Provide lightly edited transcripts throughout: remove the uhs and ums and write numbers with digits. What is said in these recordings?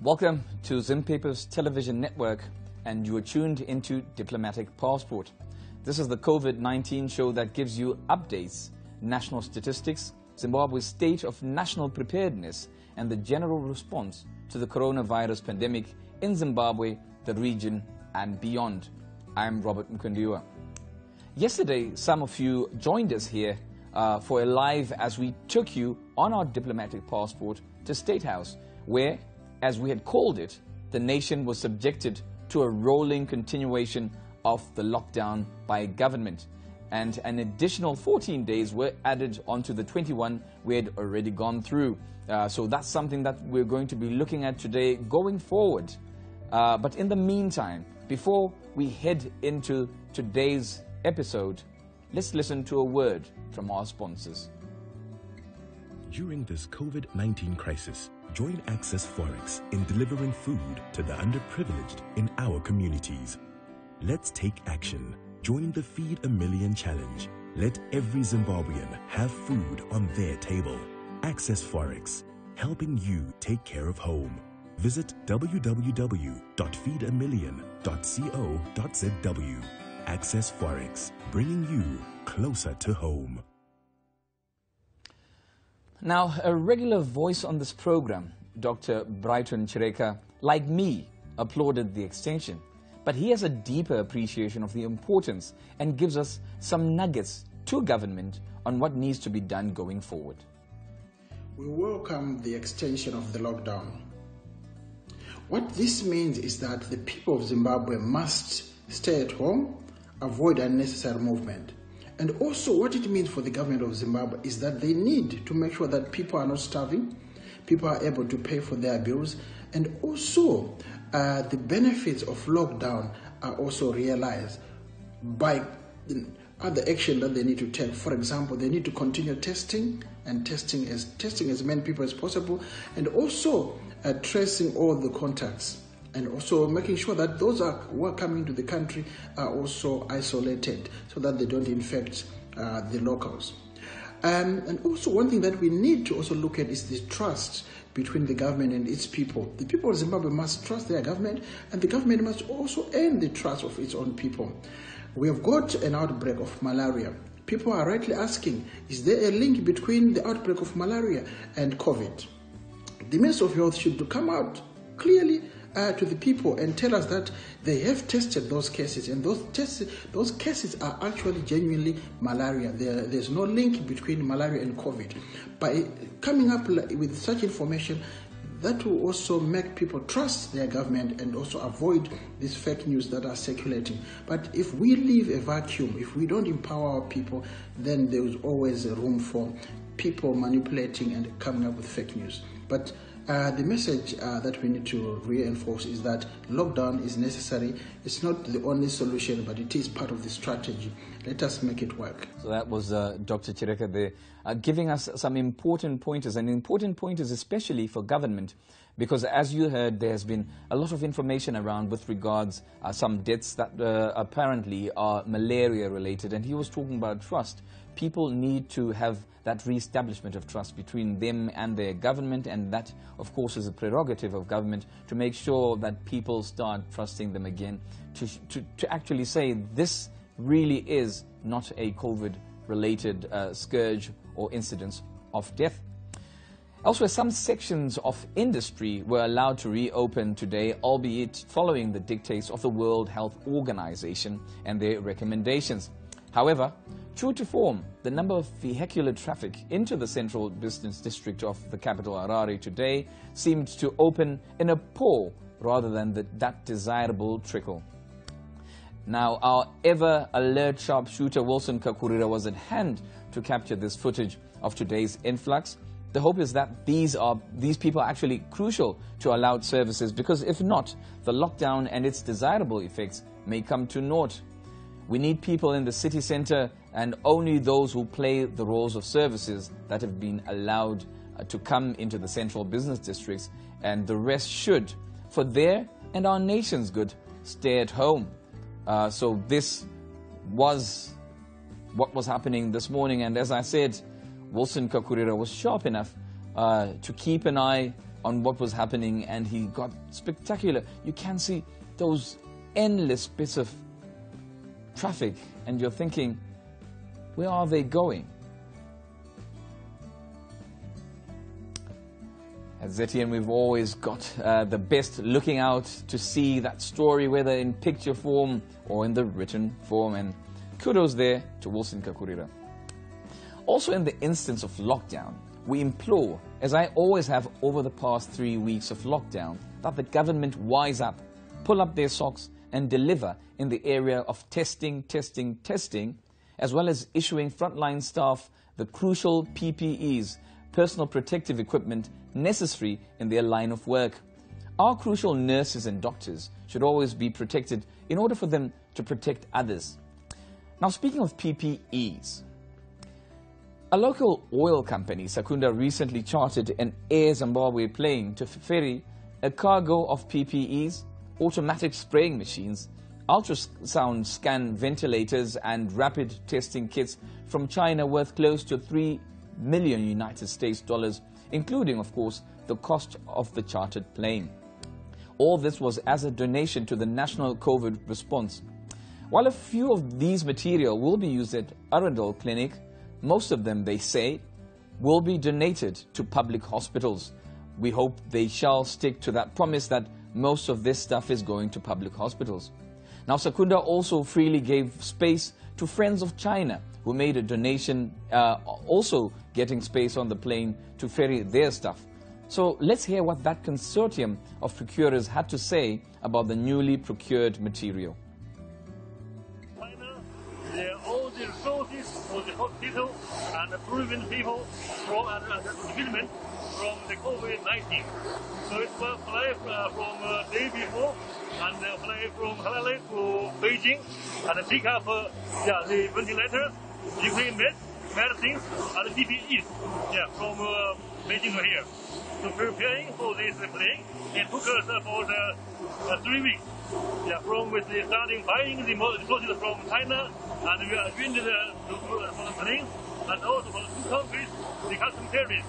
Welcome to Zimbabwe's television network, and you are tuned into Diplomatic Passport. This is the COVID-19 show that gives you updates, national statistics, Zimbabwe's state of national preparedness, and the general response to the coronavirus pandemic in Zimbabwe, the region, and beyond. I'm Robert Mkundiwa. Yesterday, some of you joined us here for a live as we took you on our Diplomatic Passport to State House, where, as we had called it, the nation was subjected to a rolling continuation of the lockdown by government, and an additional 14 days were added onto the 21 we had already gone through. So that's something that we're going to be looking at today going forward. But in the meantime, before we head into today's episode, let's listen to a word from our sponsors. During this COVID-19 crisis, join Access Forex in delivering food to the underprivileged in our communities. Let's take action. Join the Feed a Million Challenge. Let every Zimbabwean have food on their table. Access Forex, helping you take care of home. Visit www.feedamillion.co.zw. Access Forex, bringing you closer to home. Now, a regular voice on this program, Dr. Brighton Checa, like me, applauded the extension. But he has a deeper appreciation of the importance and gives us some nuggets to government on what needs to be done going forward. We welcome the extension of the lockdown. What this means is that the people of Zimbabwe must stay at home, avoid unnecessary movement. And also what it means for the government of Zimbabwe is that they need to make sure that people are not starving, people are able to pay for their bills, and also the benefits of lockdown are also realized by other action that they need to take. For example, they need to continue testing as many people as possible, and also tracing all the contacts, and also making sure that those who are coming to the country are also isolated so that they don't infect the locals. And also one thing that we need to also look at is the trust between the government and its people. The people of Zimbabwe must trust their government, and the government must also earn the trust of its own people. We have got an outbreak of malaria. People are rightly asking, is there a link between the outbreak of malaria and COVID? The Minister of Health should come out clearly to the people and tell us that they have tested those cases, and those cases are actually genuinely malaria. There's no link between malaria and COVID. By coming up with such information, that will also make people trust their government and also avoid these fake news that are circulating. But if we leave a vacuum, if we don't empower our people, then there's always a room for people manipulating and coming up with fake news. But the message that we need to reinforce is that lockdown is necessary. It's not the only solution, but it is part of the strategy. Let us make it work. So that was Dr. Checa there, giving us some important pointers, and important pointers especially for government, because as you heard, there has been a lot of information around with regards some deaths that apparently are malaria related, and he was talking about trust. People need to have that re-establishment of trust between them and their government, and that, of course, is a prerogative of government to make sure that people start trusting them again, to actually say this really is not a COVID-related scourge or incidence of death. Elsewhere, some sections of industry were allowed to reopen today, albeit following the dictates of the World Health Organization and their recommendations. However, true to form, the number of vehicular traffic into the central business district of the capital Harare today seemed to open in a pour rather than that desirable trickle. Now, our ever-alert sharpshooter Wilson Kakurira was at hand to capture this footage of today's influx. The hope is that these people are actually crucial to allowed services, because if not, the lockdown and its desirable effects may come to naught. We need people in the city center, and only those who play the roles of services that have been allowed to come into the central business districts, and the rest should, for their and our nation's good, stay at home. So this was what was happening this morning, and as I said, Wilson Kakurira was sharp enough to keep an eye on what was happening, and he got spectacular. You can see those endless bits of traffic, and you're thinking, where are they going? At ZTN, we've always got the best looking out to see that story, whether in picture form or in the written form, and kudos there to Wilson Kakurira. Also, in the instance of lockdown, we implore, as I always have over the past 3 weeks of lockdown, that the government wise up, pull up their socks and deliver in the area of testing, as well as issuing frontline staff the crucial PPEs, personal protective equipment necessary in their line of work. Our crucial nurses and doctors should always be protected in order for them to protect others. Now, speaking of PPEs, a local oil company, Secunda, recently chartered an Air Zimbabwe plane to ferry a cargo of PPEs, automatic spraying machines, ultrasound scan ventilators and rapid testing kits from China worth close to $3 million United States dollars, including, of course, the cost of the chartered plane. All this was as a donation to the national COVID response. While a few of these material will be used at Arundel Clinic, most of them, they say, will be donated to public hospitals. We hope they shall stick to that promise that most of this stuff is going to public hospitals. Now, Secunda also freely gave space to Friends of China, who made a donation, also getting space on the plane to ferry their stuff. So let's hear what that consortium of procurers had to say about the newly procured material. China, all the resources for the hospital and the proven people from the development from the COVID-19. So it will fly from day before and fly from Harare to Beijing and pick up the ventilators, equipment, medicines, and PPEs from Beijing to here. So preparing for this plane, it took us about 3 weeks. From starting buying the resources from China, and we arranged for the plane, and also for the two countries, the custom service.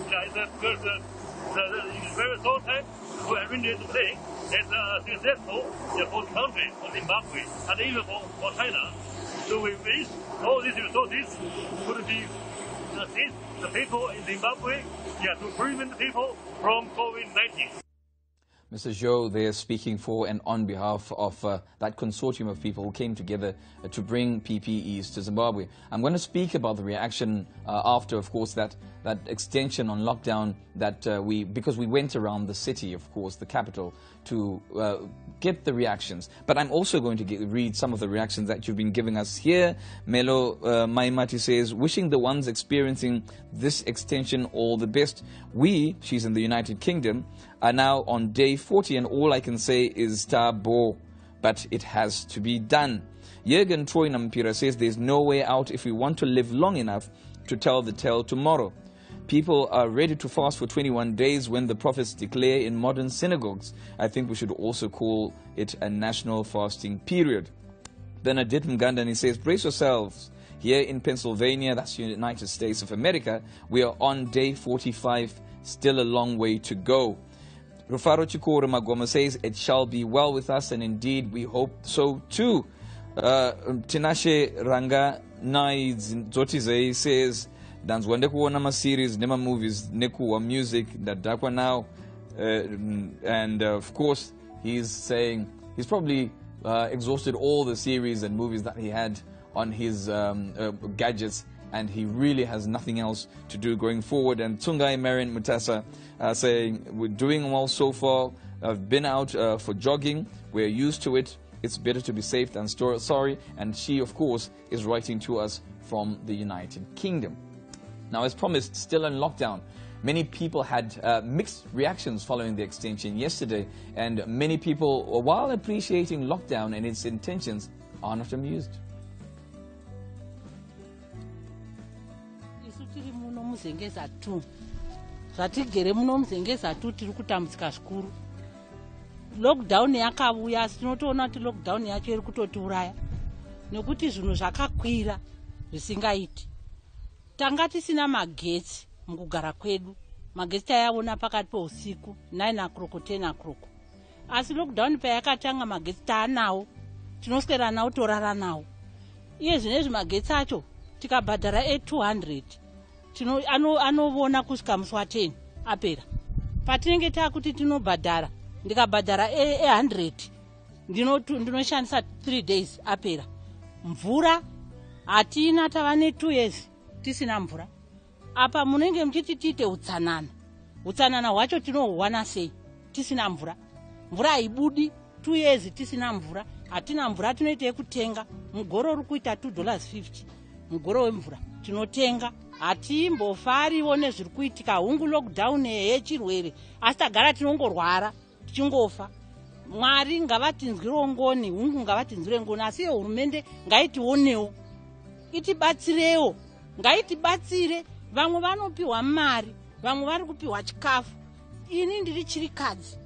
Because in very short time, we arranged the plane. It's successful for the country, for Zimbabwe, and even for China. So we wish all these resources could be assist the people in Zimbabwe to prevent people from COVID-19. Mr. Zhou there speaking for and on behalf of that consortium of people who came together to bring PPEs to Zimbabwe. I'm going to speak about the reaction after, of course, that extension on lockdown that because we went around the city, of course, the capital, to get the reactions. But I'm also going to read some of the reactions that you've been giving us here. Melo Maimati says, wishing the ones experiencing this extension all the best. She's in the United Kingdom, are now on day 40, and all I can say is tabo, but it has to be done. Jürgen Troy Nampira says there's no way out if we want to live long enough to tell the tale tomorrow. People are ready to fast for 21 days when the prophets declare in modern synagogues. I think we should also call it a national fasting period. Bernadette Mgandani says, brace yourselves. Here in Pennsylvania, that's the United States of America, we are on day 45, still a long way to go. Rufaro Chikora Magoma says, it shall be well with us, and indeed we hope so too. Tinashe Ranga Naids Zotize says, danzwa ndekuona ma-series nema movies nekuwa music ndadakwa now, and of course he's saying he's probably exhausted all the series and movies that he had on his gadgets, and he really has nothing else to do going forward. And Tsungai Marian Mutasa saying, we're doing well so far. I've been out for jogging. We're used to it. It's better to be safe than sorry. And she, of course, is writing to us from the United Kingdom. Now, as promised, still in lockdown. Many people had mixed reactions following the extension yesterday, and many people, while appreciating lockdown and its intentions, are not amused. Lockdown yakauya tinotoona kuti lockdown yacho iri kutotiuraya nekuti zvinhu zvakakwira zvisingaiti. Tanga tisina magetsi mukugara kwedu, magetsi tayaona pakati pousiku 9 o'clock 10 o'clock. Asi lockdown payakatanga magetsi taanawo tinoswera nawo torara nawo. Iye zvinezvi magetsi acho tikabhadhara 200 anovona kusvika musi wa10 apera. Patinenge takuti tinobhadhara ndikabhadhara 100 ndinoshandisa 3 days apera. Mvura hatina, tava ne2 years tisina mvura. Apa munenge muchiti tiite utsanana hwacho tinohuwana sei tisina mvura? Mvura haibudi, 2 years tisina mvura. Hatina mvura, tinoita yekutenga. Mugoro uri kuita $2.50 mugoro wemvura tinotenga. Hatimbofariwo nezviri kuitika, hungu lockdown yechirwere, asi tagara tinongorwara tichingofa. Mwari ngavatinzwirewo ngoni, hungu ngavatinzwire ngoni, asi hurumende ngaitionewo, itibatsirewo, ngaitibatsire. Vamwe vanopiwa mari, vamwe vari kupiwa chikafu. Ini ndiri chirikadzi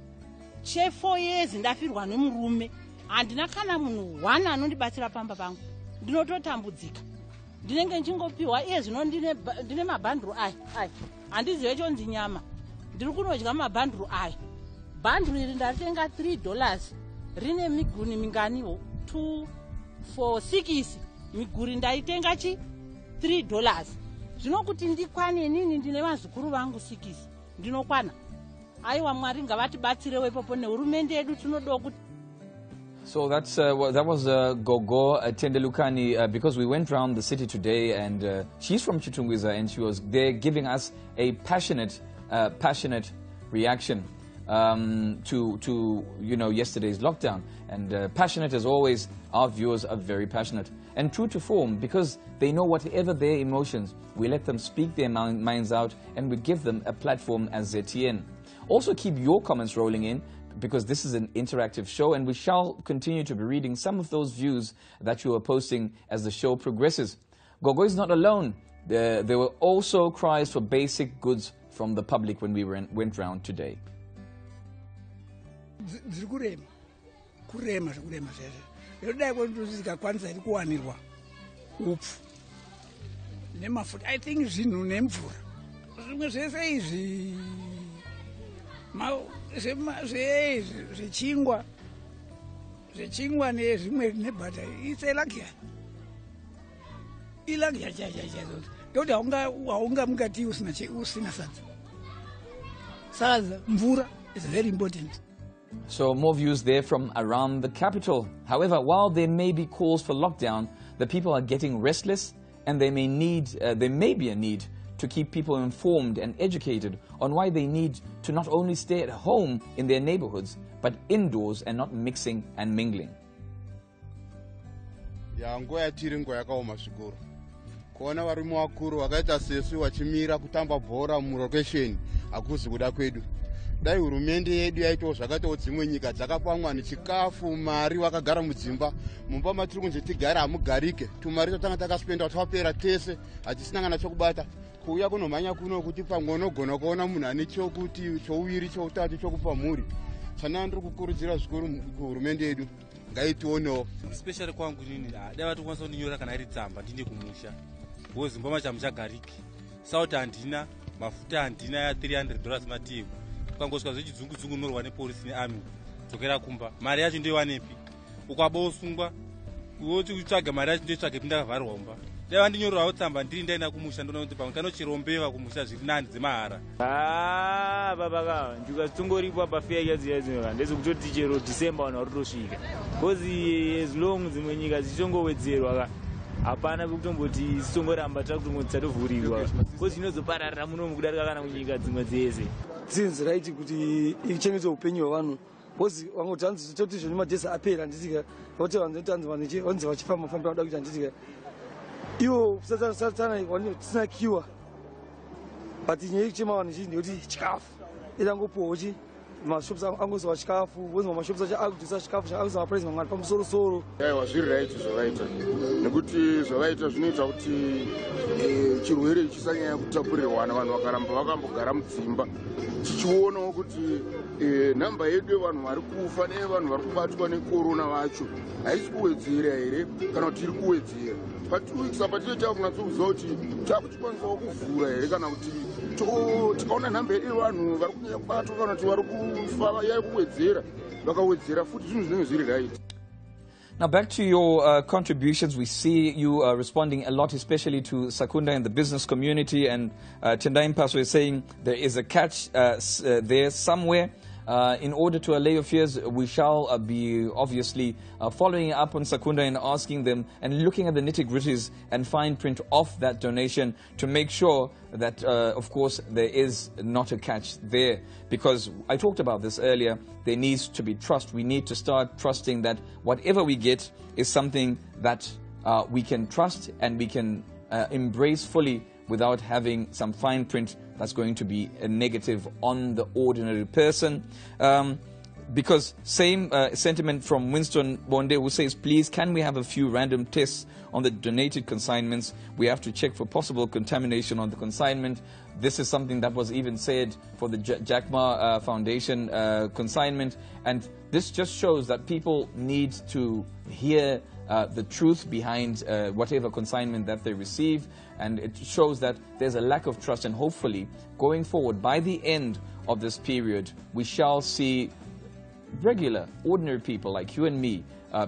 che4 years ndafirwa nemurume, handina kana munhu 1 anondibatsira pamba pangu. Ndinototambudzika, ndinenge nchingopiwa iye zvino ndine mabhanduru aya handizive chonzi nyama, ndiri kunodya mabhanduru aya. Bhanduru iri ndaritenga $3 rine miguni minganiwo 2 for 6 miguri ndaitenga $3. Zvinokuti ndikwane nini, ndine vazukuru vangu 6 ndinokwana. Aiwa Mwari ngavatibatsirewo ipopo nehurumende yedu tinoda kuti. So that was Gogo Tendelukani, because we went around the city today, and she's from Chitungwiza, and she was there giving us a passionate reaction to yesterday's lockdown. And passionate as always, our viewers are very passionate and true to form, because they know whatever their emotions, we let them speak their minds out, and we give them a platform as ZTN. Also keep your comments rolling in, because this is an interactive show, and we shall continue to be reading some of those views that you are posting as the show progresses. Gogo is not alone. There were also cries for basic goods from the public when we went round today. I think zvichingwa nezvimwe nebhata itse ilagya ndokuti haungamukati usina sadza mvura is very important. So more views there from around the capital. However, while there may be calls for lockdown, the people are getting restless, and there may be a need to keep people informed and educated on why they need to not only stay at home in their neighborhoods, but indoors and not mixing and mingling. Nguva yatiri nguva yakaoma zvikuru. Kuona varume vakuru vakaita sesu vachimira kutamba bhora murokesheni hakuzi kuda kwedu. Dai hurumende yedu yaitawo zvakaitawo dzimwe nyika dzakapamwa nechikafu, mari, vakagara mudzimba. Mumba matiri kunze tigara hamugarike. Tumari totanga takaspenda twapera tese, hatisina kana chokubata. Kuuya kunomhanya kuno kuti pamwe unogona kuona munhu ane chokuti chouviri choutatu chokupa mhuri. Chana ndiri kukurudzira zvikuru kuhurumende yedu ngaitionewo. Especially kwangu nini dai vatikwanisa kundinyora kana iri tsamba ndine kumusha. Because zimba machamu chagariki. Sauti handina, mafuta handina ya $300 mativu. Ukangosvika zvechidzungu-dzungu unorwa nepolisi nearmy dzokera kumba. Mari yacho ndoiwanepi? Ukabosungwa woti utsvaga mari yacho ndoitsvage pindakavharwa umba. Dai vandinyorerawo tsamba ndiri ndaenda kumusha ndoona kuti pamwe kanochirombeva kumusha zviri nani dzemahara. Baba ndikatongoripo apa fair yadziyadziwa ndezokutoti chero December wana rutosvika. Because as long dzimwe nyika dzichongowedzerwa hapana kutomboti songoramba takutongotsatuvhurirwa. Because zvinozopararira munomu kudarika kana munyika dzimwe dzese. Since right kuti ichengetedze upenyu hwevanhu. Because vangotanzi toti zvino madhesa apera ndisika kuti vanzi vachifamba famba vada kuita ndisika. Iwo satana tisina cure. But nyaya yekuchema vanhu chii ndekuti chikafu. Itangopuwawo mashops angozwa chikafu wonzi mashops acho akudhisa chikafu chaangozwa maprice mamwari pamusoro-soro. aiwa zviri raiti zvavaita nekuti zvavaita zvinoita kuti chirwere chisanyanya kutapurirwana vanhu vakaramba vakambogara mudzimba tichionawo kuti nhamba yedu yevanhu vari kufa nevanhu vari kubatwa nekorona vacho haisi kuwedzera here kana kuti iri kuwedzera saka tine takunatsokuziva kuti takuchikwanisawo kuvhura here kana kuti tikaona nhamba yedu yevanhu vari kunyanya kubatwa kana kuti vari kufa yari kuwedzera vakawedzera futi zvinhu zvinenge zviri right. Now, back to your contributions. We see you responding a lot, especially to Secunda and the business community. And Tendai Mpaso is saying there is a catch there somewhere. In order to allay your fears, we shall be obviously following up on Secunda and asking them and looking at the nitty-gritties and fine print of that donation to make sure that, of course, there is not a catch there. Because I talked about this earlier, there needs to be trust. We need to start trusting that whatever we get is something that we can trust and we can embrace fully without having some fine print that's going to be a negative on the ordinary person. Because same sentiment from Winston Bonde, who says, please, can we have a few random tests on the donated consignments? We have to check for possible contamination on the consignment. This is something that was even said for the Jack Ma Foundation consignment. And this just shows that people need to hear the truth behind whatever consignment that they receive, and it shows that there's a lack of trust. And hopefully, going forward, by the end of this period, we shall see regular, ordinary people like you and me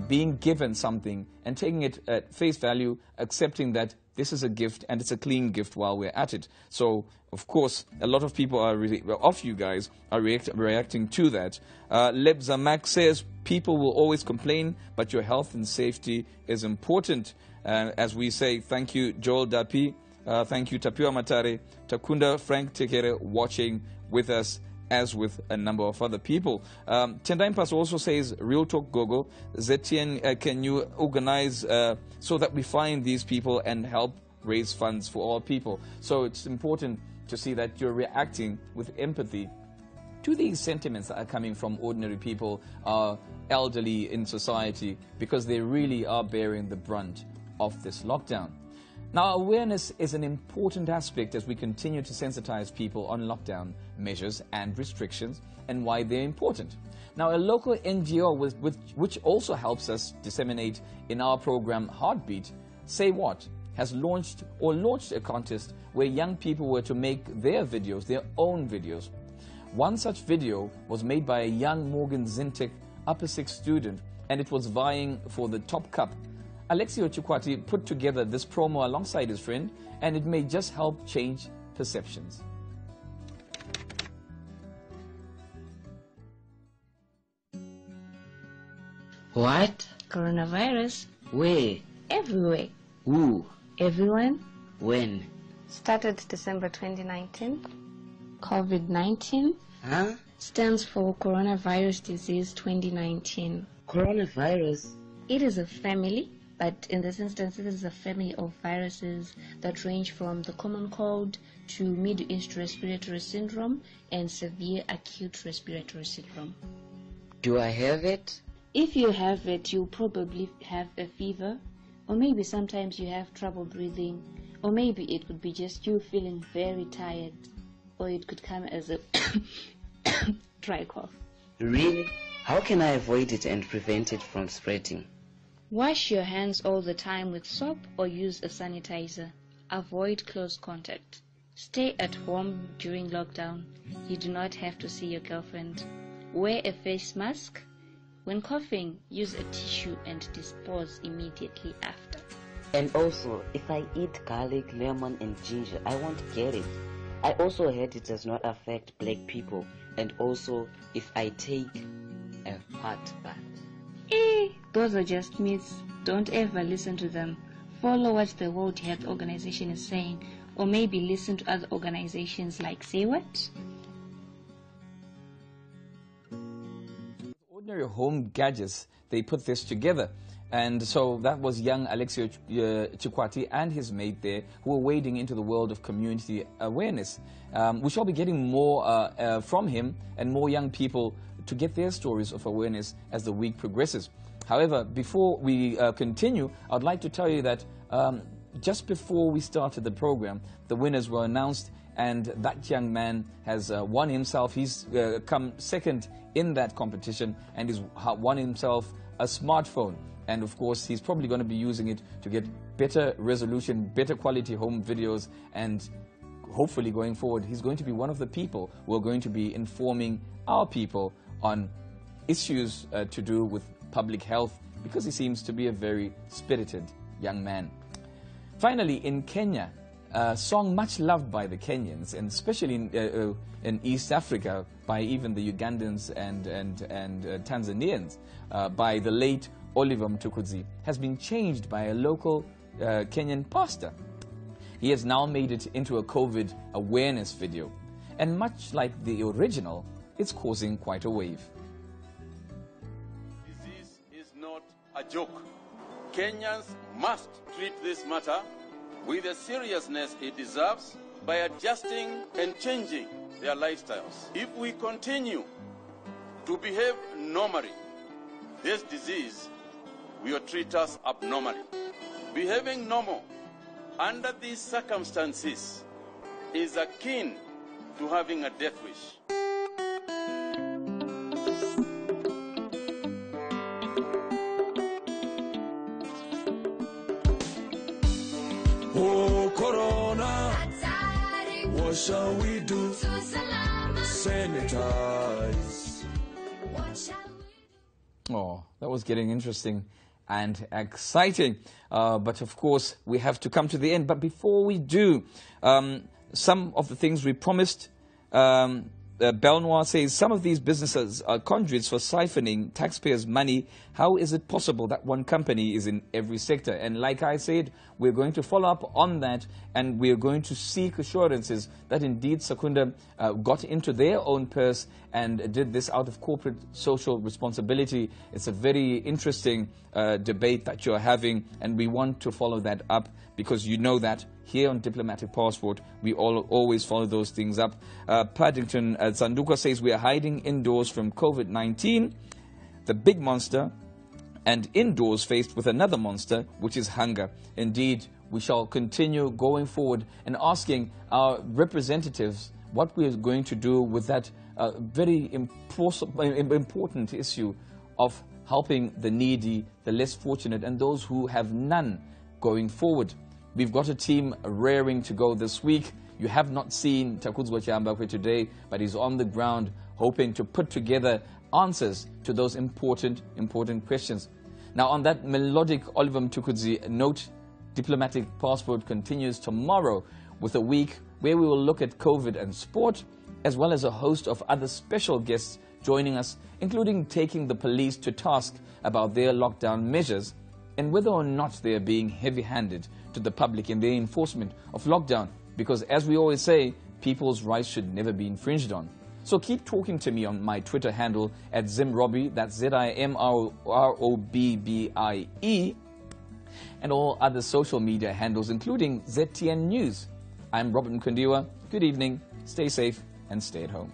being given something and taking it at face value, accepting that this is a gift and it's a clean gift while we're at it. So, of course, a lot of people are you guys are reacting to that. Leb Zamak says, people will always complain, but your health and safety is important. As we say, thank you, Joel Dapi. Thank you, Tapua Matare, Takunda, Frank Tekere, watching with us, as with a number of other people. Tendai Mpaso also says, Real Talk Gogo, Zetien, can you organize so that we find these people and help raise funds for all people? So it's important to see that you're reacting with empathy to these sentiments that are coming from ordinary people, elderly in society, because they really are bearing the brunt of this lockdown. Now, awareness is an important aspect as we continue to sensitize people on lockdown measures and restrictions and why they're important. Now, a local NGO which also helps us disseminate in our program Heartbeat, Say What, has launched a contest where young people were to make their videos, their own videos. One such video was made by a young Morgan Zintek Upper 6 student, and it was vying for the top cup. Alexio Chikwati put together this promo alongside his friend, and it may just help change perceptions. What? Coronavirus? Where? Everywhere. Who? Everyone. When? Started December 2019. COVID-19 Huh? stands for Coronavirus Disease 2019. Coronavirus? It is a family, but in this instance, it is a family of viruses that range from the common cold to Middle East respiratory syndrome and severe acute respiratory syndrome. Do I have it? If you have it, you probably have a fever, or maybe sometimes you have trouble breathing, or maybe it could be just you feeling very tired, or it could come as a dry cough. Really? How can I avoid it and prevent it from spreading? Wash your hands all the time with soap or use a sanitizer. Avoid close contact. Stay at home during lockdown. You do not have to see your girlfriend. Wear a face mask. When coughing, use a tissue and dispose immediately after. And also, if I eat garlic, lemon and ginger, I won't get it. I also heard it does not affect black people. And also, if I take a hot bath. Those are just myths. Don't ever listen to them. Follow what the World Health Organization is saying, or maybe listen to other organizations like Say What? Ordinary home gadgets, they put this together. And so that was young Alexio Chikwati and his mate there, who were wading into the world of community awareness. We shall be getting more from him and more young people to get their stories of awareness as the week progresses. However, before we continue, I'd like to tell you that just before we started the program, the winners were announced, and that young man has won himself. He's come second in that competition and he's won himself a smartphone. And of course, he's probably going to be using it to get better resolution, better quality home videos, and hopefully going forward, he's going to be one of the people who are going to be informing our people on issues to do with public health, because he seems to be a very spirited young man. Finally, in Kenya, a song much loved by the Kenyans, and especially in East Africa by even the Ugandans and Tanzanians, by the late Oliver Mtukudzi, has been changed by a local Kenyan pastor. He has now made it into a COVID awareness video, and much like the original, it's causing quite a wave. Disease is not a joke. Kenyans must treat this matter with the seriousness it deserves by adjusting and changing their lifestyles. If we continue to behave normally, this disease will treat us abnormally. Behaving normal under these circumstances is akin to having a death wish. Oh, Corona, what shall we do? Sanitize. Oh, that was getting interesting and exciting. But of course, we have to come to the end. But before we do, some of the things we promised, Belnoir says, some of these businesses are conduits for siphoning taxpayers' money. How is it possible that one company is in every sector? And like I said, we're going to follow up on that, and we're going to seek assurances that indeed Secunda got into their own purse and did this out of corporate social responsibility. It's a very interesting debate that you're having, and we want to follow that up, because you know that here on Diplomatic Passport, we always follow those things up. Paddington Sanduka says, we are hiding indoors from COVID-19, the big monster, and indoors faced with another monster, which is hunger. Indeed, we shall continue going forward and asking our representatives what we are going to do with that very important issue of helping the needy, the less fortunate, and those who have none going forward. We've got a team raring to go this week. You have not seen Takudzwa Chiambakwe today, but he's on the ground hoping to put together answers to those important questions. Now, on that melodic Oliver Mtukudzi note, Diplomatic Passport continues tomorrow with a week where we will look at COVID and sport, as well as a host of other special guests joining us, including taking the police to task about their lockdown measures and whether or not they are being heavy-handed to the public in their enforcement of lockdown, because as we always say, people's rights should never be infringed on. So keep talking to me on my Twitter handle at Zimrobie, that's ZIMROBBIE, and all other social media handles, including ZTN News. I'm Robert Nkundiwa. Good evening, stay safe, and stay at home.